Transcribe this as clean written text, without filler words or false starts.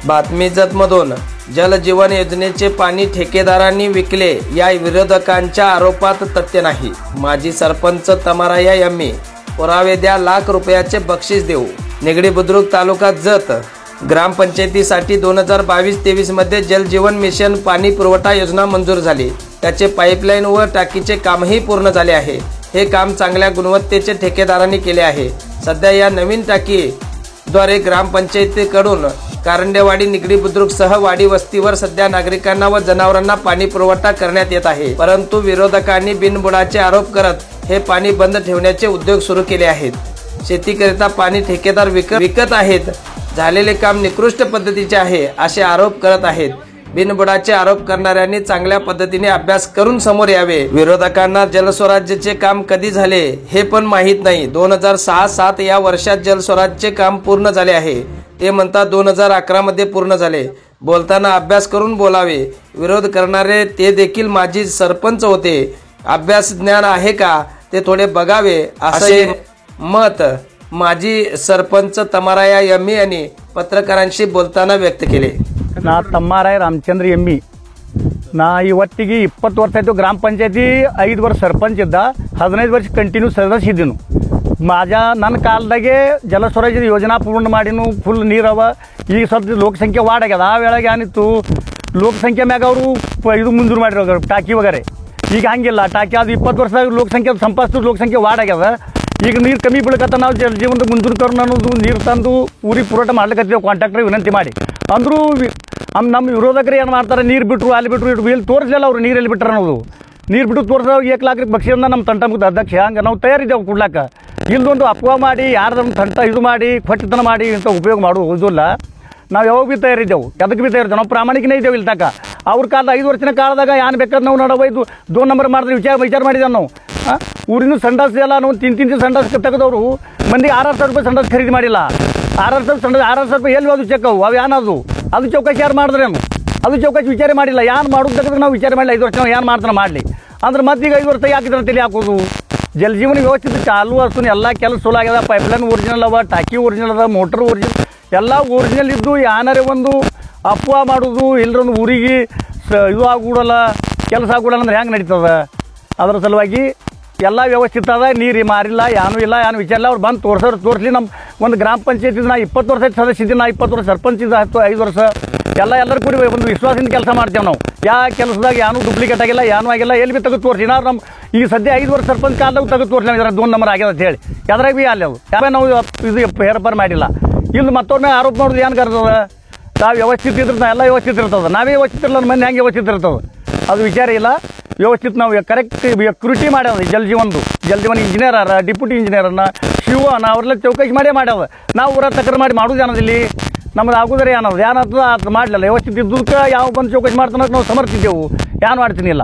बातमी जतमधून जल जीवन योजनेचे पाणी ठेकेदारांनी विकले या विरोधकांच्या आरोपात तथ्य नाही। माजी सरपंच तमाराया यांनी पुरावे द्या, लाख रुपयाचे बक्षीस देऊ। निगडी बुद्रुक तालुका जत ग्रामपंचायतीसाठी 2022-23 मध्ये जल जीवन मिशन पाणी पुरवठा योजना मंजूर झाली। त्याचे पाईपलाईन व टाकीचे कामही पूर्ण झाले आहे। हे काम चांगल्या गुणवत्तेचे ठेकेदारांनी केले आहे। सध्या या नवीन टाकीद्वारे ग्रामपंचायतीकडून कारंडेवाडी, निगडी बुद्रुक सह वाडी वस्तीवर सध्या नागरिकांना व जनावरांना पाणी पुरवठा करण्यात येत आहे। परंतु विरोधकांनी बिनबुडाचे आरोप करत हे पाणी बंद ठेवण्याचे उद्योग सुरू केले आहेत। शेतीकरिता पाणी ठेकेदार विकत आहेत। झालेले काम निकृष्ट पद्धतीचे आहे असे आरोप करत आहेत। बिनबुडाचे आरोप करणाऱ्यांनी चांगल्या पद्धतीने अभ्यास करून समोर यावे। विरोधकांना जलस्वराज्याचे काम कधी झाले हे पण माहीत नाही। 2006-07 या वर्षात जलस्वराज्याचे काम पूर्ण झाले आहे। ते म्हणतात 2011 मध्ये पूर्ण झाले। बोलताना अभ्यास करून बोलावे। विरोध करणारे ते देखील माजी सरपंच होते। अभ्यास ज्ञान आहे का ते थोडे बघावे असे मत माजी सरपंच तमाराया यम्मी यांनी पत्रकारांशी बोलताना व्यक्त केले। ನಾ ತಮ್ಮಾರಾಯ ರಾಮಚಂದ್ರ ಎಮ್ಮಿ ನಾ ಇವತ್ತಿಗೆ 20 ವರ್ಷ ಆಯಿತು ಗ್ರಾಮ ಪಂಚಾಯತಿ 5 ವರ್ಷ ಸರ್ಪಂಚ್ ಇದ್ದ 15 ವರ್ಷ ಕಂಟಿನ್ಯೂ ಸದಸ್ಯ ಇದ್ದೀನು। ನನ್ನ ಕಾಲದಾಗೆ ಜಲಸ್ವರಾಜ್ಯದ ಯೋಜನಾ ಪೂರ್ಣ ಮಾಡಿನು, ಫುಲ್ ನೀರವ। ಈಗ ಸ್ವಲ್ಪ ಲೋಕಸಂಖ್ಯೆ ವಾಡಾಗ್ಯದ। ಆ ವೇಳೆಗೆ ಏನಿತ್ತು ಲೋಕಸಂಖ್ಯೆ ಮ್ಯಾಗ ಅವರು ಇದು ಮುಂದೂರು ಮಾಡಿರೋ ಟಾಕಿ ವಗರೆ। ಈಗ ಹಂಗಿಲ್ಲ, ಟಾಕಿ ಅದು 20 ವರ್ಷದಾಗ ಲೋಕಸಂಖ್ಯೆ ಸಂಪಾದಿಸಿದ್ರು ಲೋಕಸಂಖ್ಯೆ ವಾಡಾಗ್ಯದ। ಈಗ ನೀರು ಕಮ್ಮಿ ಬೀಳಕತ್ತ ನಾವು ಜಲ ಜೀವನದ ಮುಂದೂರು ಕರ್ನ ಅನ್ನೋದು ನೀರು ತಂದು ಊರಿಗೆ ಪೂರೈಕೆ ಮಾಡ್ಲಿಕ್ಕತ್ತೀವಿ ಕಾಂಟ್ರಾಕ್ಟರ್ ವಿನಂತಿ ಮಾಡಿ। ಅಂದರೂ ನಮ್ಮ ವಿರೋಧಕರು ಏನು ಮಾಡ್ತಾರೆ, ನೀರು ಬಿಟ್ಟರು ಅಲ್ಲಿ ಬಿಟ್ಟರು ಇಟ್ಟು ಇಲ್ಲಿ ತೋರಿಸಲಿಲ್ಲ ಅವರು ನೀರಲ್ಲಿ ಬಿಟ್ಟರೆ ಅನ್ನೋದು। ನೀರು ಬಿಟ್ಟು ತೋರಿಸಿದಾಗ 1 ಲಾಖ ಬಕ್ಷಿಯಿಂದ ನಮ್ಮ ತಂಟಮುಖದ ಅಧ್ಯಕ್ಷ ಹಂಗೆ ನಾವು ತಯಾರಿದ್ದೇವೆ ಕೊಡ್ಲಾಕ। ಇಲ್ಲೊಂದು ಅಪವಾ ಮಾಡಿ ಯಾರ್ದನ್ನು ತಂಟ ಇದು ಮಾಡಿ ಕೊಟ್ಟಿತನ ಮಾಡಿ ಇಂಥ ಉಪಯೋಗ ಮಾಡೋದಿಲ್ಲ। ನಾವು ಯಾವಾಗ ಭೀ ತಯಾರಿದ್ದೆವು, ಅದಕ್ಕೆ ಭೀ ತಯಾರಿದ್ದೇವೆ, ನಾವು ಪ್ರಾಮಾಣಿಕನೇ ಇದ್ದೇವೆ ಇಲ್ಲಿ ತನಕ। ಅವ್ರ ಕಾಲದ 5 ವರ್ಷದ ಕಾಲದಾಗ ಏನು ಬೇಕಾದ್ರೆ ನಾವು ನೋಡೋ ಇದು 2 ನಂಬರ್ ಮಾಡಿದ್ರೆ ವಿಚಾರ ಮಾಡಿದ್ದೇವೆ ನಾವು। ಊರಿನ ಸಂಡಾಸ್ ಎಲ್ಲ ನಾವು ತಿಂದು ಸಂಡಾಸ್ ತೆಗೆದವರು ಮಂದಿಗೆ 6,000 ರೂಪಾಯಿ ಸಂಡಾಸ್ ಖರೀದಿ ಮಾಡಿಲ್ಲ। 6,000 ರೂಪಾಯಿ ಎಲ್ಲಿ ಅದು ಚೆಕ್ ಅವು ಏನದು ಅದು ಚೌಕಾಸಿ ಯಾರು ಮಾಡಿದ್ರೇನು? ಅದು ಚೌಕಾಸಿ ವಿಚಾರ ಮಾಡಿಲ್ಲ। ಏನು ಮಾಡೋದು ತೆಗೆದ್ರೆ ನಾವು ವಿಚಾರ ಮಾಡಿಲ್ಲ। 5 ವರ್ಷ ನಾವು ಏನು ಮಾಡ್ತಾನೆ ಮಾಡಲಿ ಅಂದ್ರೆ ಮತ್ತೀಗ 5 ವರ್ಷ ಯಾಕಿದ್ರೆ ತಲೆ ಹಾಕೋದು? ಜಲ ಜೀವನ ವ್ಯವಸ್ಥಿತ ಚಾಲು ಅಷ್ಟು ಎಲ್ಲ ಕೆಲಸ ಚಲೋ ಆಗ್ಯದ। ಪೈಪ್ಲೈನ್ ಒರಿಜಿನಲ್ ಅವ, ಟಾಕಿ ಒರಿಜಿನಲ್ ಅದ, ಮೋಟ್ರ್ ಒರಿಜಿನಲ್ ಎಲ್ಲ ಒರಿಜಿನಲ್ ಇದ್ದು ಏನಾರೇ ಒಂದು ಅಪವಾ ಮಾಡೋದು ಇಲ್ಲರೊಂದು ಊರಿಗೆ ಇದು ಆಗ್ಬಿಡಲ್ಲ, ಕೆಲಸ ಆಗ್ಬಿಡಲ್ಲ ಅಂದ್ರೆ ಹೆಂಗೆ ನಡೀತದ? ಅದರ ಸಲುವಾಗಿ ಎಲ್ಲ ವ್ಯವಸ್ಥಿತ ಅದ। ನೀರು ಮಾರಿಲ್ಲ, ಏನೂ ಇಲ್ಲ, ಏನು ವಿಚಾರ ಇಲ್ಲ। ಅವ್ರು ಬಂದು ತೋರಿಸ್ಲಿ। ನಮ್ಮ ಒಂದು ಗ್ರಾಮ ಪಂಚಾಯತಿ ನಾ 20 ವರ್ಷ ಸದಸ್ಯ ಇದ್ದೀನಿ, ನಾ 20 ವರ್ಷ ಸರ್ಪಂಚ್ ಇದ್ದ 5 ವರ್ಷ ಎಲ್ಲರೂ ಕೂಡಿ ಒಂದು ವಿಶ್ವಾಸದಿಂದ ಕೆಲಸ ಮಾಡ್ತೇವೆ ನಾವು। ಯಾವ ಕೆಲಸದಾಗ ಏನೂ ಡೂಪ್ಲಿಕೇಟ್ ಆಗಿಲ್ಲ, ಏನೂ ಆಗಿಲ್ಲ, ಎಲ್ಲಿ ಭೀ ತೆಗೆದು ತೋರಿಸಿ। ನಾವು ನಮ್ಮ ಈಗ ಸದ್ಯ 5 ವರ್ಷ ಸರ್ಪಂಚ್ ಕಾಲದಾಗ ತೆಗೆದು ತೋರಿಸಿ ನಾವು 2 ನಂಬರ್ ಆಗ್ಯದ ಅಂತ ಹೇಳಿ ಯಾವ್ದ್ರಾಗ ಭೀ ಅಲ್ಲಿ ಅದು ಯಾವ ನಾವು ಇದು ಹೇರಪಾರು ಮಾಡಿಲ್ಲ। ಇಲ್ಲಿ ಮತ್ತೊಮ್ಮೆ ಆರೋಪ ಮಾಡೋದು ಏನು ಕರ್ತದ? ನಾವು ವ್ಯವಸ್ಥಿತ ಇದ್ರೆ ಎಲ್ಲ ವ್ಯವಸ್ಥಿತ ಇರ್ತದೆ, ನಾವೇ ವ್ಯವಸ್ಥಿತ ಇರಲ್ಲ, ನಮ್ಮ ಮನೆ ಹೆಂಗೆ ವ್ಯವಸ್ಥಿತ ಇರ್ತದೆ ಅದು ವಿಚಾರ ಇಲ್ಲ। ವ್ಯವಸ್ಥಿತ ನಾವು ಕರೆಕ್ಟ್ ಕ್ರೂಟಿ ಮಾಡ್ಯಾವ ಜಲ್ ಜೀವನ್ ಇಂಜಿನಿಯರ್ ಅರ, ಡಿಪ್ಯೂಟಿ ಇಂಜಿನಿಯರ್ನ, ಶಿವನ ಅವ್ರೆಲ್ಲ ಚೌಕಾಸಿ ಮಾಡ್ಯಾವ। ನಾವು ಊರ ತಕರಾರು ಮಾಡಿ ಮಾಡೋದು ಏನದಿಲ್ಲಿ ನಮ್ದು ಆಗೋದ್ರೆ ಏನದು ಅದು ಮಾಡಲಿಲ್ಲ। ವ್ಯವಸ್ಥಿತ ಇದ್ದಕ್ಕೆ ಯಾವ ಬಂದು ಚೌಕಾಸಿ ಮಾಡ್ತಾನೆ ನಾವು ಸಮರ್ಥಿದ್ದೆವು, ಏನು ಮಾಡ್ತೀನಿ ಇಲ್ಲ।